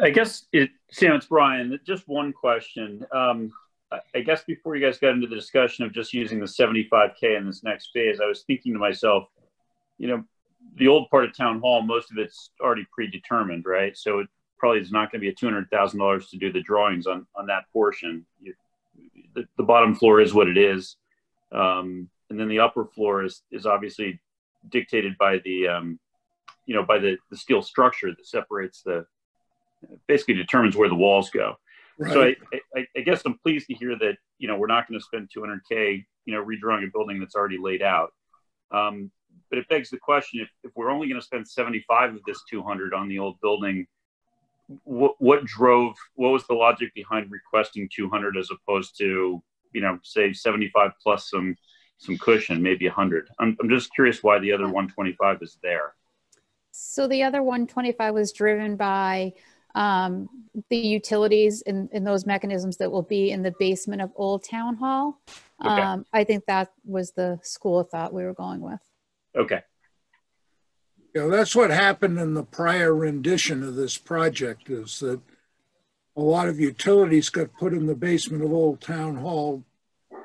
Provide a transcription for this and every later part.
I guess Sam, it's Brian. Just one question. I guess before you guys got into the discussion of just using the 75K in this next phase, I was thinking to myself, you know, the old part of town hall, most of it's already predetermined, right? So it probably is not going to be a $200,000 to do the drawings on that portion. The bottom floor is what it is. And then the upper floor is obviously dictated by the, by the steel structure that separates basically determines where the walls go. Right. So I guess I'm pleased to hear that, we're not going to spend $200K, redrawing a building that's already laid out. But it begs the question, if we're only going to spend 75 of this 200 on the old building, what was the logic behind requesting 200 as opposed to, say 75 plus some cushion, maybe 100? I'm just curious why the other 125 is there. So the other 125 was driven by the utilities and those mechanisms that will be in the basement of Old Town Hall. Okay. I think that was the school of thought we were going with. Okay. Yeah, that's what happened in the prior rendition of this project, is that a lot of utilities got put in the basement of Old Town Hall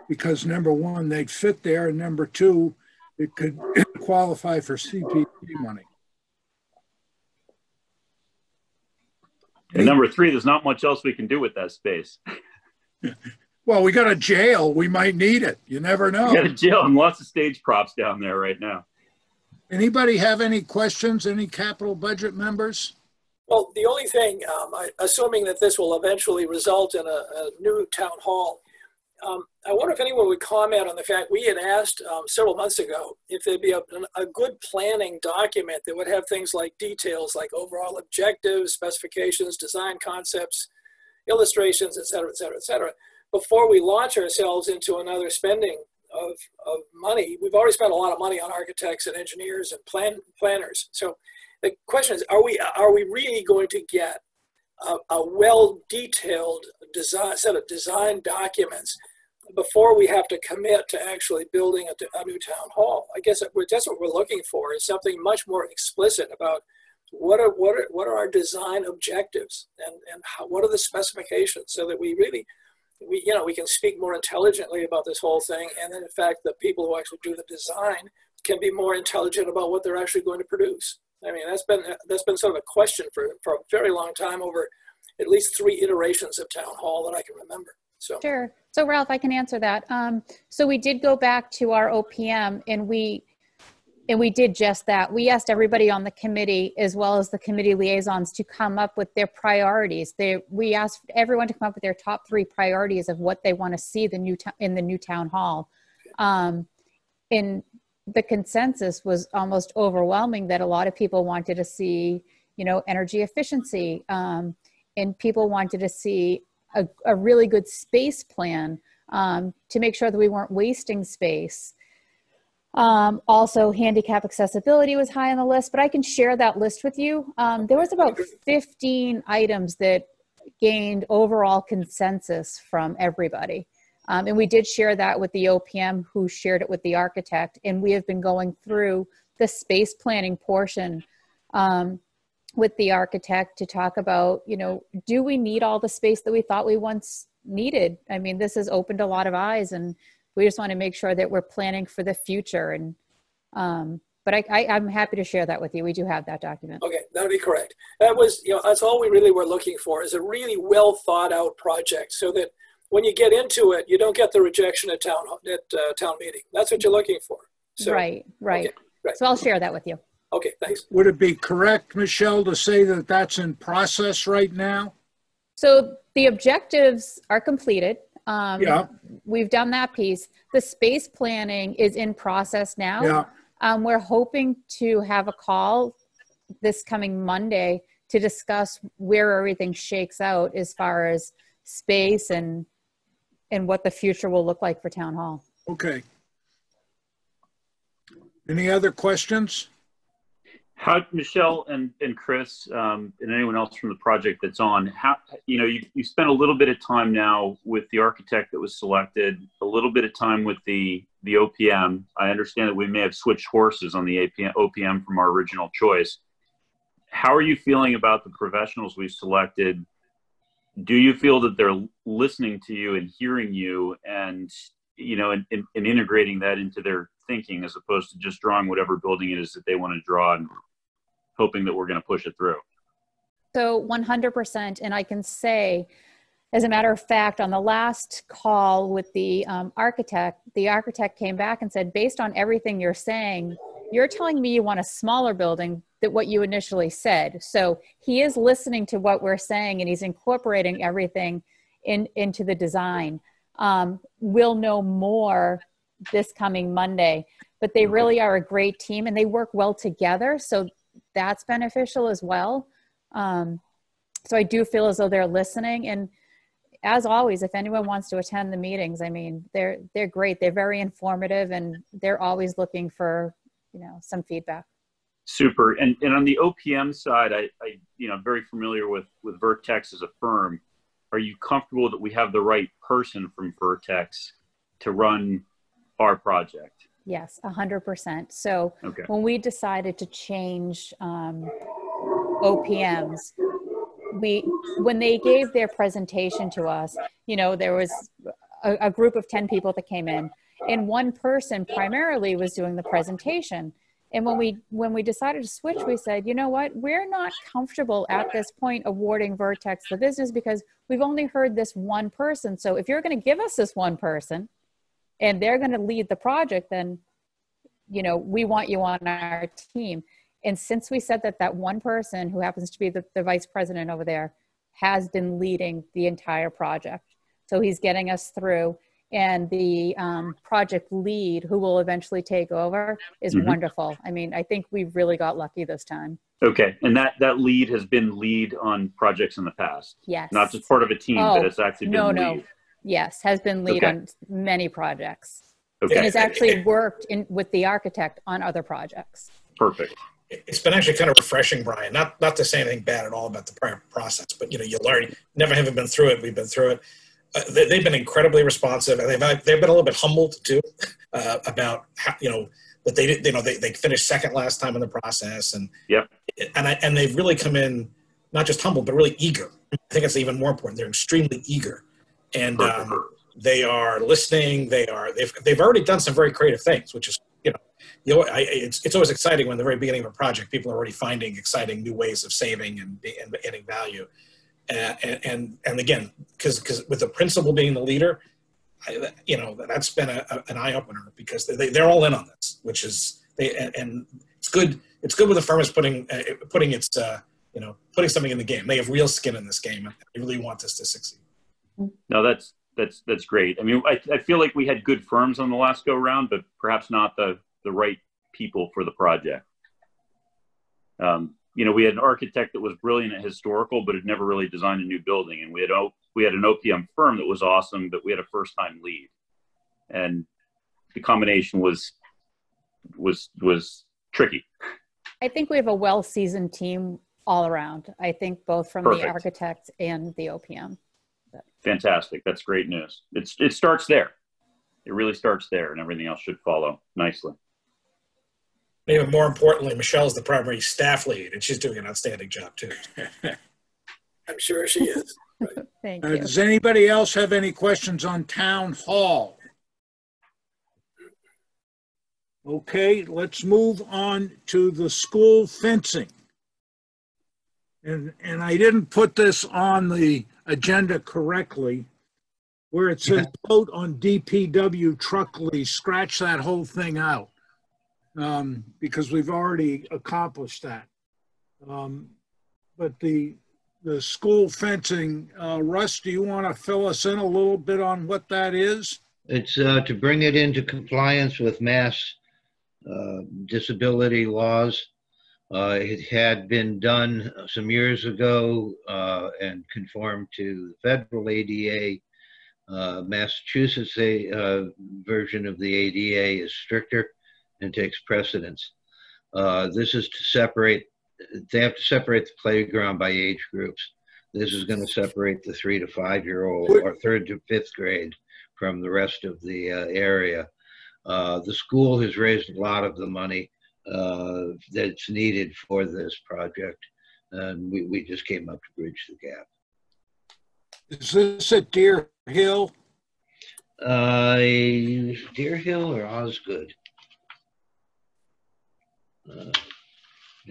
because, number one, they'd fit there, and number two, it could qualify for CPP money. And number three, there's not much else we can do with that space. Well, we got a jail. We might need it. You never know. We got a jail and lots of stage props down there right now. Anybody have any questions? Any capital budget members? Well, the only thing, assuming that this will eventually result in a new town hall, I wonder if anyone would comment on the fact we had asked several months ago if there'd be a good planning document that would have things like details like overall objectives, specifications, design concepts, illustrations, et cetera, et cetera, et cetera, before we launch ourselves into another spending of money. We've already spent a lot of money on architects and engineers and planners. So the question is, are we really going to get a well-detailed set of design documents before we have to commit to actually building a new town hall? I guess that's what we're looking for, is something much more explicit about what are our design objectives and what are the specifications, so that we can speak more intelligently about this whole thing, and then in fact the people who actually do the design can be more intelligent about what they're actually going to produce. I mean, that's been sort of a question for a very long time, over at least 3 iterations of town hall that I can remember. So sure. So Ralph, I can answer that. So we did go back to our OPM, and we did just that. We asked everybody on the committee, as well as the committee liaisons, to come up with their priorities. We asked everyone to come up with their top 3 priorities of what they want to see in the new town hall. And the consensus was almost overwhelming that a lot of people wanted to see, energy efficiency, and people wanted to see a really good space plan to make sure that we weren't wasting space. Also, handicap accessibility was high on the list, but I can share that list with you. There was about 15 items that gained overall consensus from everybody. And we did share that with the OPM, who shared it with the architect. And we have been going through the space planning portion with the architect to talk about, do we need all the space that we thought we once needed? I mean, this has opened a lot of eyes, and we just want to make sure that we're planning for the future. And but I'm happy to share that with you. We do have that document. Okay, that would be correct. That was, that's all we really were looking for, is a really well thought out project, so that when you get into it, you don't get the rejection at town meeting. That's what you're looking for. So, right. Okay, right. So I'll share that with you. Okay, thanks. Would it be correct, Michelle, to say that that's in process right now? So the objectives are completed. Yeah. We've done that piece. The space planning is in process now. Yeah. We're hoping to have a call this coming Monday to discuss where everything shakes out as far as space and what the future will look like for Town Hall. Okay. Any other questions? How, Michelle and Chris, and anyone else from the project that's on, how, you spent a little bit of time now with the architect that was selected, a little bit of time with the OPM. I understand that we may have switched horses on the OPM from our original choice. how are you feeling about the professionals we've selected? Do you feel that they're listening to you and hearing you and, you know, and integrating that into their thinking as opposed to just drawing whatever building it is that they want to draw and hoping that we're going to push it through? So 100%. And I can say, as a matter of fact, on the last call with the architect came back and said, based on everything you're saying, you're telling me you want a smaller building than what you initially said. So he is listening to what we're saying and he's incorporating everything into the design. We'll know more this coming Monday, but they really are a great team and they work well together. So that's beneficial as well. So I do feel as though they're listening. And as always, if anyone wants to attend the meetings, I mean, they're great. They're very informative and they're always looking for, you know, some feedback. Super. And on the OPM side, I you know, I'm very familiar with Vertex as a firm. Are you comfortable that we have the right person from Vertex to run our project? Yes, 100%. So okay. When we decided to change OPMs, when they gave their presentation to us, you know, there was a group of 10 people that came in and one person primarily was doing the presentation. And when we decided to switch, we said, you know what, we're not comfortable at this point awarding Vertex the business because we've only heard this one person. So if you're going to give us this one person and they're going to lead the project, then, you know, we want you on our team. And since we said that one person who happens to be the vice president over there has been leading the entire project. So he's getting us through. And the project lead, who will eventually take over, is wonderful. I mean, I think we've really got lucky this time. Okay. And that lead has been lead on projects in the past? Yes. Not just part of a team, but it's actually been lead? Yes, has been lead on many projects. Okay. And has actually worked with the architect on other projects. Perfect. It's been actually kind of refreshing, Brian. Not to say anything bad at all about the prior process, but you know, you learn. Never having been through it, we've been through it. They've been incredibly responsive, and they've been a little bit humbled too about how, you know, that they did. You know, they finished second last time in the process, and and they've really come in not just humble, but really eager. I think it's even more important. They're extremely eager, and they are listening. They've already done some very creative things, which is it's always exciting when the very beginning of a project, people are already finding exciting new ways of saving and adding value. And again, because with the principal being the leader, you know, that's been an eye opener because they're all in on this, which is and it's good. It's good when the firm is putting its you know, putting something in the game. They have real skin in this game, and they really want this to succeed. No, that's great. I mean, I feel like we had good firms on the last go round, but perhaps not the right people for the project. You know, we had an architect that was brilliant at historical, but had never really designed a new building. And we had an OPM firm that was awesome, but we had a first-time lead. And the combination was tricky. I think we have a well-seasoned team all around. I think both from the architect and the OPM. Fantastic. That's great news. It starts there. It really starts there, and everything else should follow nicely. Even more importantly, Michelle's the primary staff lead, and she's doing an outstanding job too. I'm sure she is. Right. Thank you. Does anybody else have any questions on Town Hall? Okay, let's move on to the school fencing. And I didn't put this on the agenda correctly, where it says vote on DPW truck lease. Scratch that whole thing out. Because we've already accomplished that. But the school fencing, Russ, do you want to fill us in a little bit on what that is? It's to bring it into compliance with mass disability laws. It had been done some years ago and conformed to the federal ADA. Massachusetts version of the ADA is stricter and takes precedence. This is to separate, they have to separate the playground by age groups. This is going to separate the 3 to 5 year old or 3rd to 5th grade from the rest of the area. The school has raised a lot of the money that's needed for this project. And we just came up to bridge the gap. Is this at Deer Hill? Deer Hill or Osgood?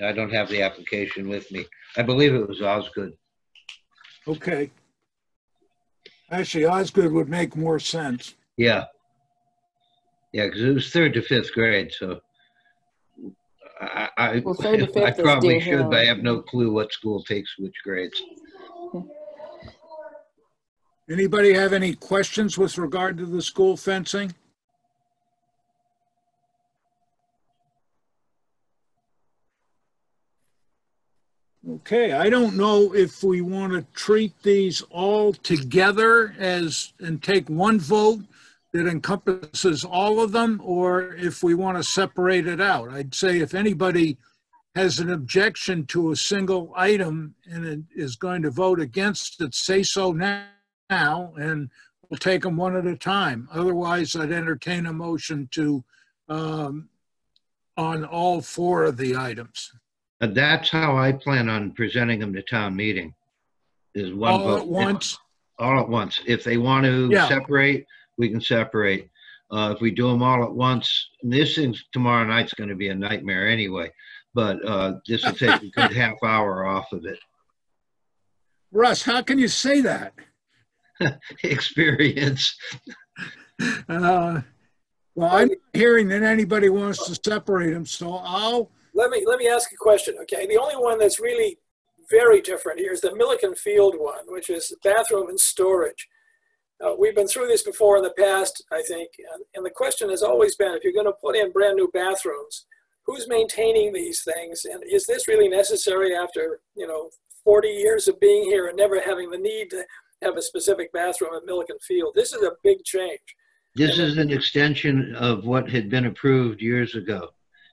I don't have the application with me. I believe it was Osgood. Okay. Actually, Osgood would make more sense. Yeah. Yeah, because it was 3rd to 5th grade, so I Well, 3rd to 5th I is probably Deer should, Hill. but I have no clue what school takes which grades. Anybody have any questions with regard to the school fencing? Okay, I don't know if we want to treat these all together and take one vote that encompasses all of them, or if we want to separate it out. I'd say if anybody has an objection to a single item and it is going to vote against it, say so now, and we'll take them one at a time. Otherwise, I'd entertain a motion to on all 4 of the items. That's how I plan on presenting them to town meeting, is one All vote. at once? All at once. If they want to separate, we can separate. If we do them all at once, and this thing's tomorrow night's going to be a nightmare anyway, but this will take a good half hour off of it. Russ, how can you say that? Experience. Well, I'm not hearing that anybody wants to separate them, so Let me ask a question, okay? The only one that's really very different here is the Milliken Field one, which is bathroom and storage. We've been through this before in the past, I think, and the question has always been, if you're going to put in brand new bathrooms, who's maintaining these things? And is this really necessary after, 40 years of being here and never having the need to have a specific bathroom at Milliken Field? This is a big change. This is an extension of what had been approved years ago.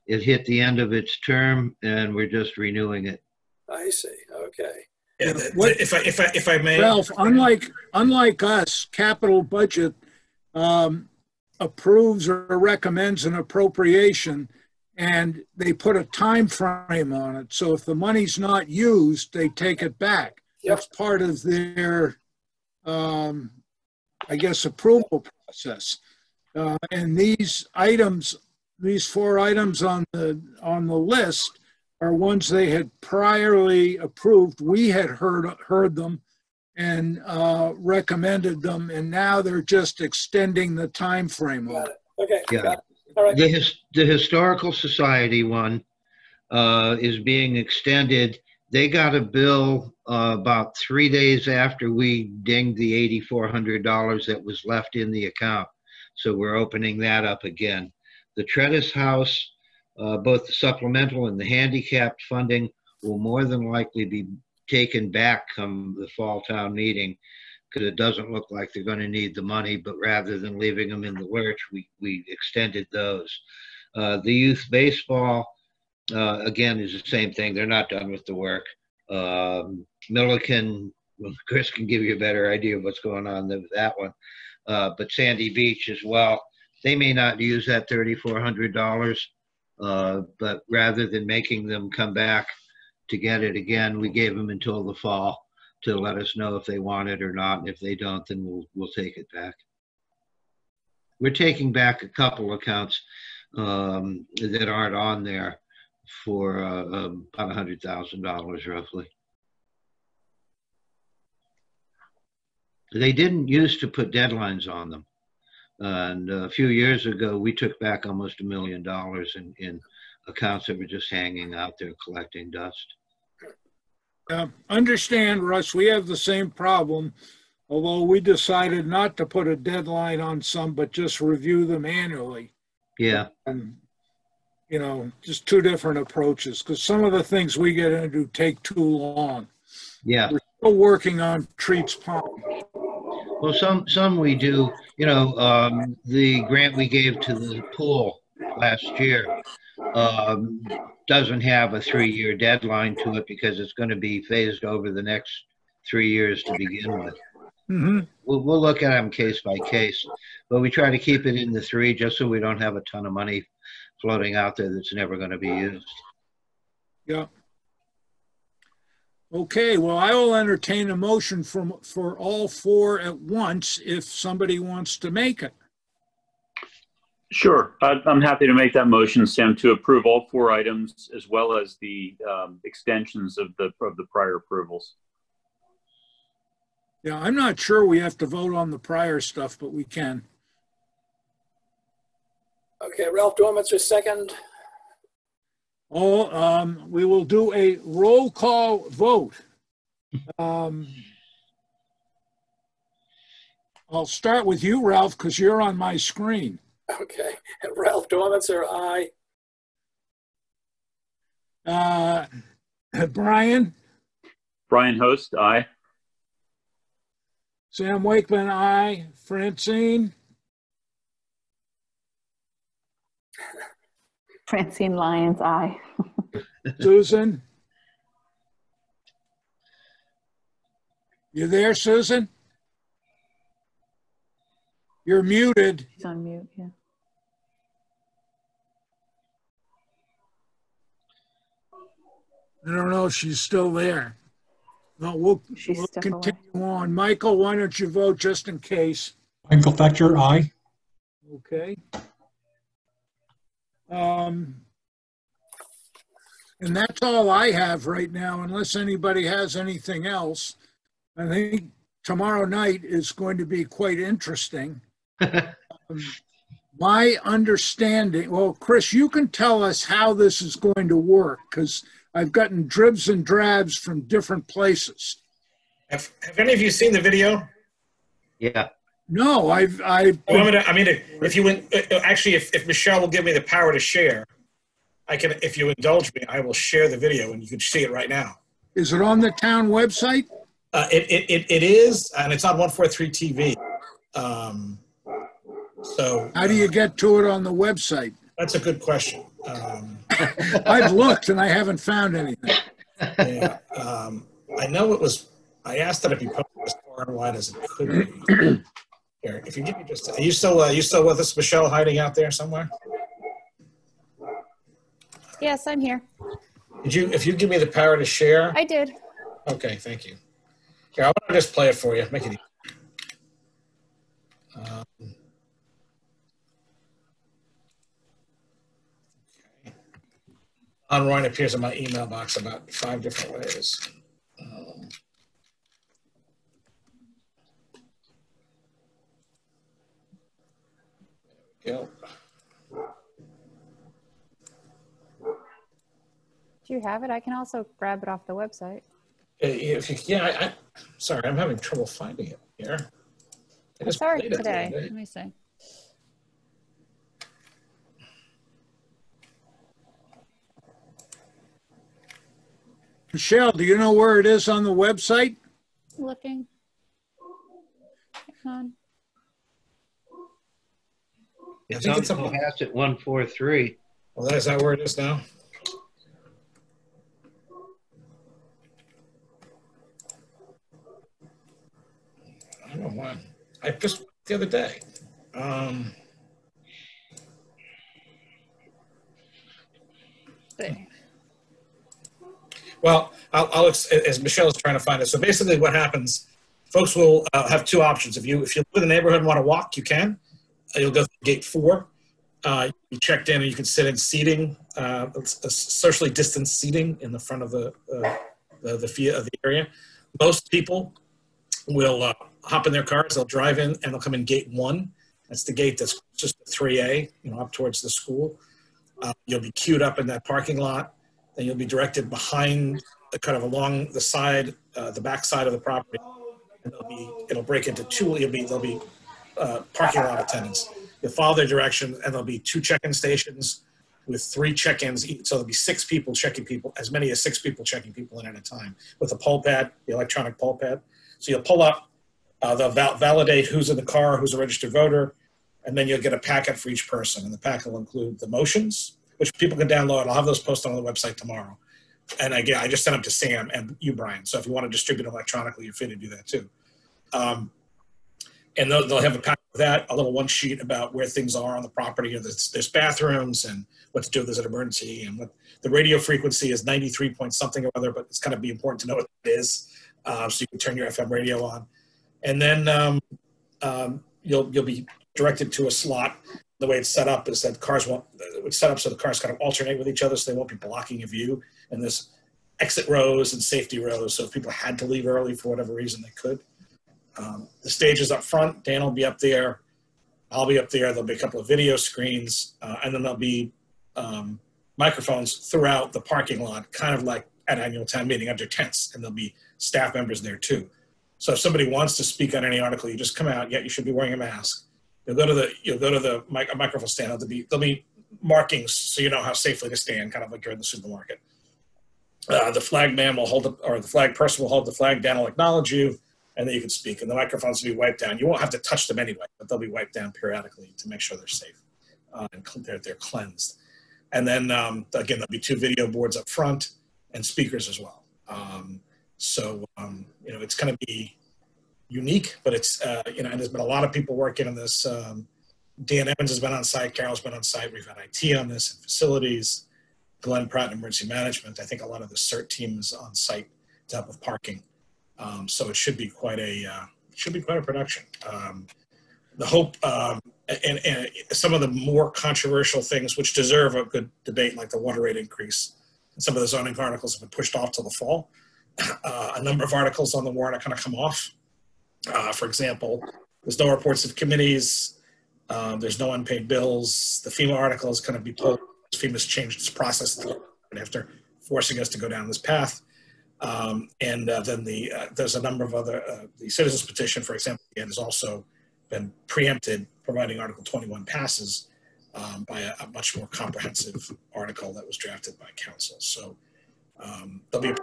It hit the end of its term, and we're just renewing it. I see. Okay. Yeah, if I may, Ralph, unlike us, capital budget approves or recommends an appropriation, and they put a time frame on it. So if the money's not used, they take it back. Yep. That's part of their, I guess, approval process. And these items, these 4 items on the list are ones they had priorly approved. We had heard them and recommended them, and now they're just extending the time frame on it. Okay. Yeah. Got it. All right. The Historical Society one is being extended. They got a bill about 3 days after we dinged the $8,400 that was left in the account. So we're opening that up again. The Tredis House, both the supplemental and the handicapped funding will more than likely be taken back come the fall town meeting, because it doesn't look like they're going to need the money, but rather than leaving them in the lurch, we extended those. The youth baseball, again, is the same thing. They're not done with the work. Milliken, well, Chris can give you a better idea of what's going on with that one. But Sandy Beach as well. They may not use that $3,400, but rather than making them come back to get it again, we gave them until the fall to let us know if they want it or not. And if they don't, then we'll take it back. We're taking back a couple accounts that aren't on there for about $100,000 roughly. They didn't used to put deadlines on them. And a few years ago, we took back almost $1 million in accounts that were just hanging out there collecting dust. Understand, Russ, we have the same problem, although we decided not to put a deadline on some, but just review them annually. Yeah. And, just 2 different approaches, because some of the things we get into take too long. Yeah. We're still working on Treats Pond. Well, some we do. The grant we gave to the pool last year doesn't have a 3-year deadline to it because it's going to be phased over the next 3 years to begin with. Mm-hmm. We'll look at them case by case, but we try to keep it in the 3 just so we don't have a ton of money floating out there that's never going to be used. Yeah. Okay, well, I will entertain a motion for all four at once if somebody wants to make it. Sure. I'm happy to make that motion, Sam, to approve all four items as well as the extensions of the prior approvals. Yeah, I'm not sure we have to vote on the prior stuff, but we can. Okay, Ralph Dormitzer, second. We will do a roll call vote. I'll start with you, Ralph, because you're on my screen. Okay, Ralph Dormitzer, aye. Brian? Brian Host, aye. Sam Wakeman, aye. Francine? Francine Lyons, aye. Susan? You there, Susan? You're muted. She's on mute, yeah. I don't know if she's still there. No, we'll continue on. Michael, why don't you vote just in case? Michael Fetcher, aye. Okay. And that's all I have right now, unless anybody has anything else. I think tomorrow night is going to be quite interesting. My understanding, well, Chris, you can tell us how this is going to work, because I've gotten dribs and drabs from different places. Have any of you seen the video? Yeah. No, if you went, actually, if Michelle will give me the power to share, I can. If you indulge me, I will share the video, and you can see it right now. Is it on the town website? It is, and it's on 143 TV. So how do you get to it on the website? That's a good question. I've looked and I haven't found anything. Yeah, I know it was. I asked that it be posted as far and wide as it could be. Here, if you give me just, are you still with us, Michelle, hiding out there somewhere? Yes, I'm here. If you give me the power to share? I did. Okay, thank you. Here, I want to just play it for you. Make it easy. Online appears in my email box about 5 different ways. There we go. Do you have it? I can also grab it off the website. Sorry, I'm having trouble finding it here. Sorry today. Let me see. Michelle, do you know where it is on the website? Looking. Hang on. It's on Cohasset 143. Well, is that where it is now? I don't know why. I just the other day. Well, I'll as Michelle is trying to find it. So basically, what happens? Folks will have 2 options. If you live in the neighborhood and want to walk, you can. You'll go through gate 4. You checked in, and you can sit in seating, socially distanced seating in the front of the area. Most people will hop in their cars. They'll drive in, and they'll come in gate 1. That's the gate that's just 3A, up towards the school. You'll be queued up in that parking lot. Then you'll be directed behind, kind of along the side, the back side of the property. And it'll break into 2. There'll be parking lot attendants. You'll follow their direction, and there'll be 2 check-in stations with 3 check-ins each. So there'll be 6 people checking people, as many as 6 people checking people in at a time, with a poll pad, the electronic poll pad. So you'll pull up, they'll validate who's in the car, who's a registered voter, and then you'll get a packet for each person. And the packet will include the motions, which people can download. I'll have those posted on the website tomorrow. And again, I just sent them to Sam and you, Brian. So if you want to distribute them electronically, you're free to do that too. and they'll have a pack of that, a little one sheet about where things are on the property. There's bathrooms and what to do if there's an emergency, and what the radio frequency is 93 point something or other, but it's kind of be important to know what it is, so you can turn your FM radio on. And then you'll be directed to a slot. The way it's set up is that it's set up so the cars kind of alternate with each other, so they won't be blocking a view. And there's exit rows and safety rows, so if people had to leave early for whatever reason, they could. The stage is up front. Dan will be up there. I'll be up there. There'll be a couple of video screens, and then there'll be microphones throughout the parking lot, kind of like at annual town meeting under tents, and there'll be staff members there too. So if somebody wants to speak on any article, you just come out. Yeah, you should be wearing a mask. You'll go to the microphone stand. There'll be markings so you know how safely to stand, kind of like you're in the supermarket. The flag man will hold or the flag person will hold the flag down, will acknowledge you, and then you can speak. And the microphones will be wiped down. You won't have to touch them anyway, but they'll be wiped down periodically to make sure they're safe and they're cleansed. And then again, there'll be 2 video boards up front and speakers as well. It's going to be unique, but it's and there's been a lot of people working on this. Dan Evans has been on site. Carol's been on site. We've had IT on this and facilities. Glenn Pratt in emergency management. I think a lot of the CERT team is on site to help with parking. So it should be quite a production. The hope and some of the more controversial things which deserve a good debate, like the water rate increase, and some of the zoning articles have been pushed off till the fall. A number of articles on the warrant are going to come off. For example, there's no reports of committees. There's no unpaid bills. The FEMA article is going to be pulled. FEMA's changed its process after forcing us to go down this path. Then there's a number of other, the citizens petition, for example, has also been preempted, providing Article 21 passes by a much more comprehensive article that was drafted by council. So there'll be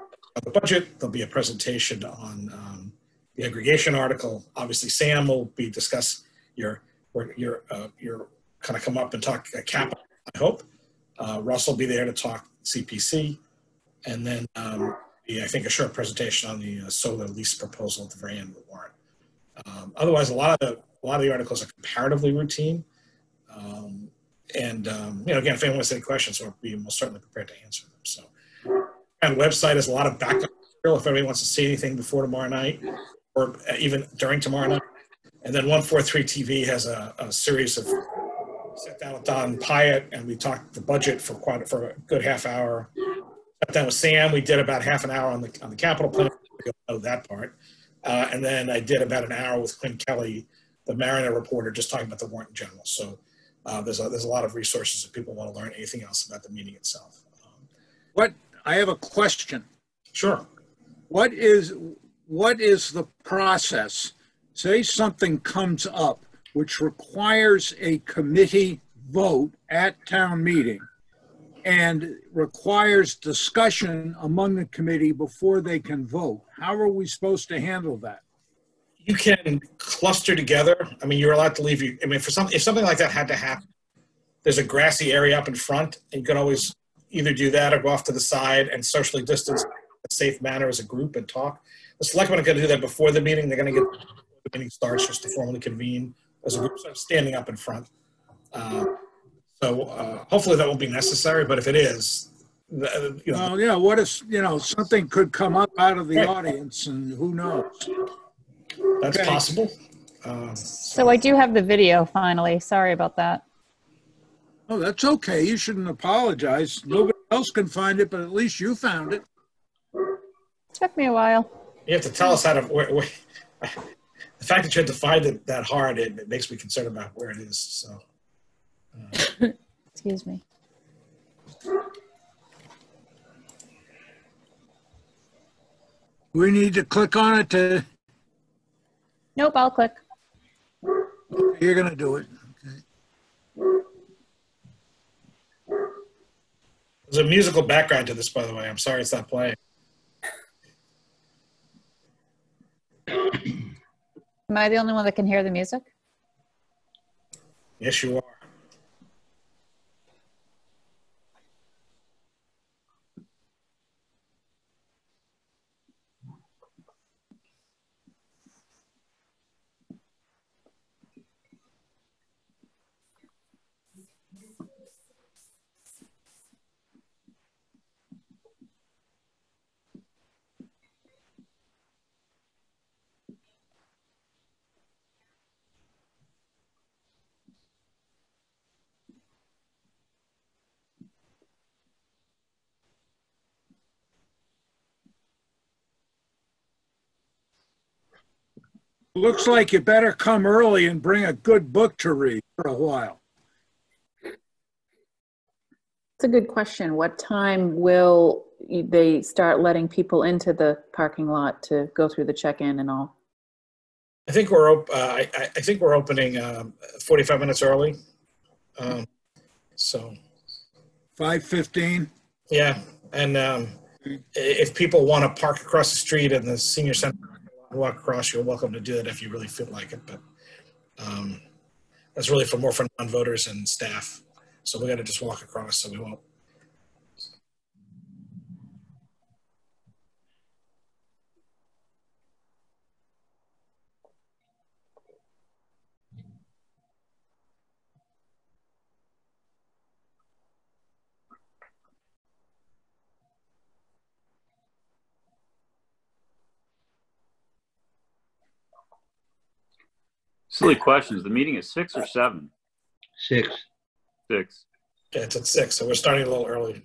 the budget, there'll be a presentation on the aggregation article. Obviously, Sam will be discuss your kind of come up and talk capital, I hope. Russ will be there to talk CPC, and then I think a short presentation on the solar lease proposal at the very end of the warrant. Otherwise, a lot of the articles are comparatively routine. Again, if anyone has any questions, we'll be most certainly prepared to answer them. So, and website has a lot of backup material if anybody wants to see anything before tomorrow night, or even during tomorrow night. And then 143 TV has a series of sat down with Don Pyatt, and we talked the budget for a good half hour. Sat down with Sam. We did about half an hour on the capital plan. You'll know that part. And then I did about an hour with Quinn Kelly, the Mariner reporter, just talking about the warrant in general. So there's a lot of resources if people want to learn anything else about the meeting itself. I have a question. Sure. What is the process? Say something comes up which requires a committee vote at town meeting and requires discussion among the committee before they can vote. How are we supposed to handle that? You can cluster together. I mean, you're allowed to leave. If something like that had to happen, there's a grassy area up in front, and you can always either do that or go off to the side and socially distance in a safe manner as a group and talk. The selectmen are going to do that before the meeting. They're going to get the meeting starts just to formally convene as a group, so standing up in front. Hopefully that won't be necessary, but if it is, Well, yeah, what if, something could come up out of the audience, and who knows? That's possible. So I do have the video finally. Sorry about that. Oh, that's okay. You shouldn't apologize. Nobody else can find it, but at least you found it. Took me a while. You have to tell us how to. The fact that you had to find it that hard, it makes me concerned about where it is. So. Excuse me. We need to click on it to. Nope, I'll click. You're going to do it. Okay. There's a musical background to this, by the way. I'm sorry it's not playing. Am I the only one that can hear the music? Yes, you are. Looks like you better come early and bring a good book to read for a while. It's a good question. What time will they start letting people into the parking lot to go through the check-in and all? I think I think we're opening 45 minutes early. So 5:15. yeah, and if people want to park across the street in the senior center and walk across, you're welcome to do it if you really feel like it. But that's really more for non-voters and staff. So we got to just walk across, so we won't. Silly questions. The meeting is 6 or 7? 6. 6. Yeah, it's at 6, so we're starting a little early.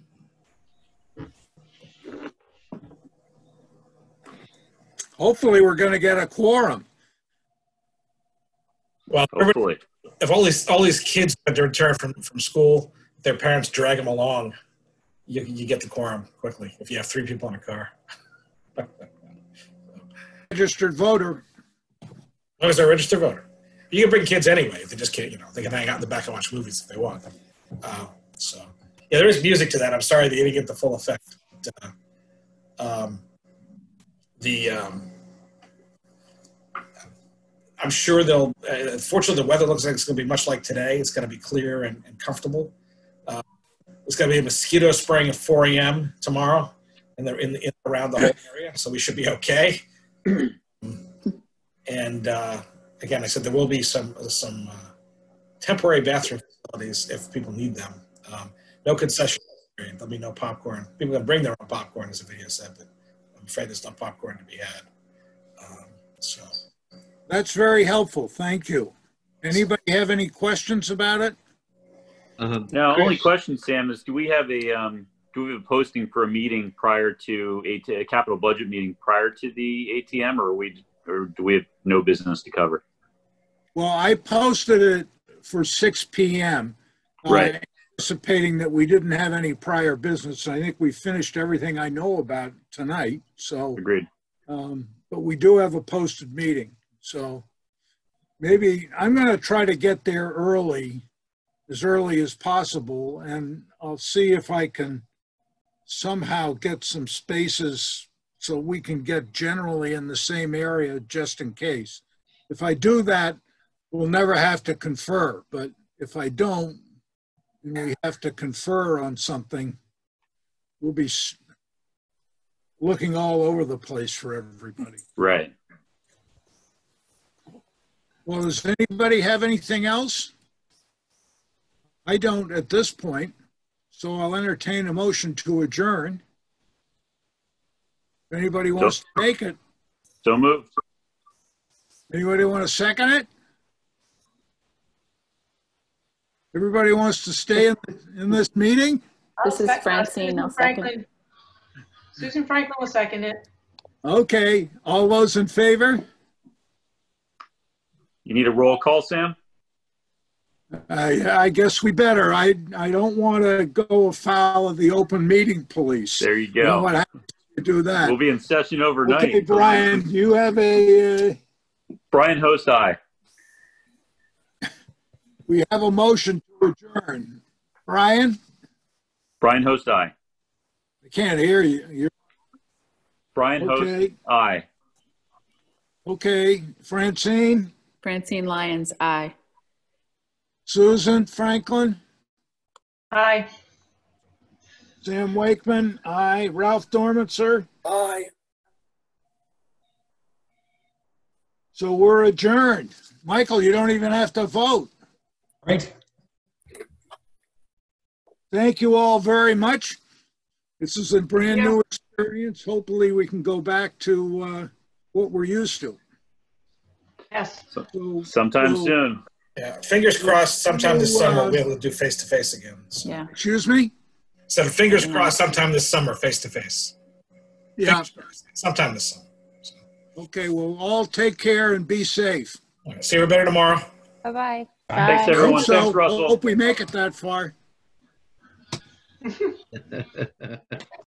Hopefully we're going to get a quorum. Well, Hopefully. if all these kids had to return from school, their parents drag them along, you get the quorum quickly if you have 3 people in a car. Registered voter. As long as they're a registered voter. You can bring kids anyway. They just can't, they can hang out in the back and watch movies if they want. So, yeah, there is music to that. I'm sorry that you didn't get the full effect. I'm sure they'll, fortunately, the weather looks like it's going to be much like today. It's going to be clear and comfortable. It's going to be a mosquito spraying at 4 a.m. tomorrow, and they're in around the whole area, so we should be okay. And again, I said there will be some temporary bathroom facilities if people need them. No concession. There'll be no popcorn. People can bring their own popcorn, as the video said, but I'm afraid there's no popcorn to be had. So That's very helpful. Thank you. Anybody have any questions about it? Now, only question, Sam, is do we have a posting for a meeting prior to a capital budget meeting prior to the ATM, or do we have no business to cover? Well, I posted it for 6 p.m. Right. Anticipating that we didn't have any prior business. I think we finished everything I know about tonight. So, Agreed. but we do have a posted meeting. So maybe I'm going to try to get there as early as possible, and I'll see if I can somehow get some spaces so we can get generally in the same area just in case. If I do that, we'll never have to confer, but if I don't, and we have to confer on something, we'll be looking all over the place for everybody. Right. Well, does anybody have anything else? I don't at this point, so I'll entertain a motion to adjourn. If anybody wants to make it. So moved. Anybody want to second it? Everybody wants to stay in this meeting? This is Francine. I'll second. Susan Franklin will second it. Okay, all those in favor? You need a roll call, Sam? I guess we better. I don't want to go afoul of the open meeting police. There you go. You know what happens if you do that? We'll be in session overnight. Okay, Brian, you have a... Brian Host, aye. We have a motion to adjourn. Brian? Brian Host, aye. I can't hear you. Brian Okay. Host, aye. Okay, Francine? Francine Lyons, aye. Susan Franklin? Aye. Sam Wakeman? Aye. Ralph Dormitzer? Aye. So we're adjourned. Michael, you don't even have to vote. Right. Thank you all very much. This is a brand new experience. Hopefully we can go back to what we're used to. Yes. So, Sometime so- soon. Yeah. Fingers crossed. Sometime this summer we'll be able to do face-to-face again. So. Yeah. Excuse me? So fingers crossed. Sometime this summer, face-to-face. Yeah. Fingers crossed. Sometime this summer. So. Okay, well, all take care and be safe. All right, see everybody tomorrow. Bye-bye. Thanks, Bye. everyone. Hope so. Thanks, Russell. Hope we make it that far.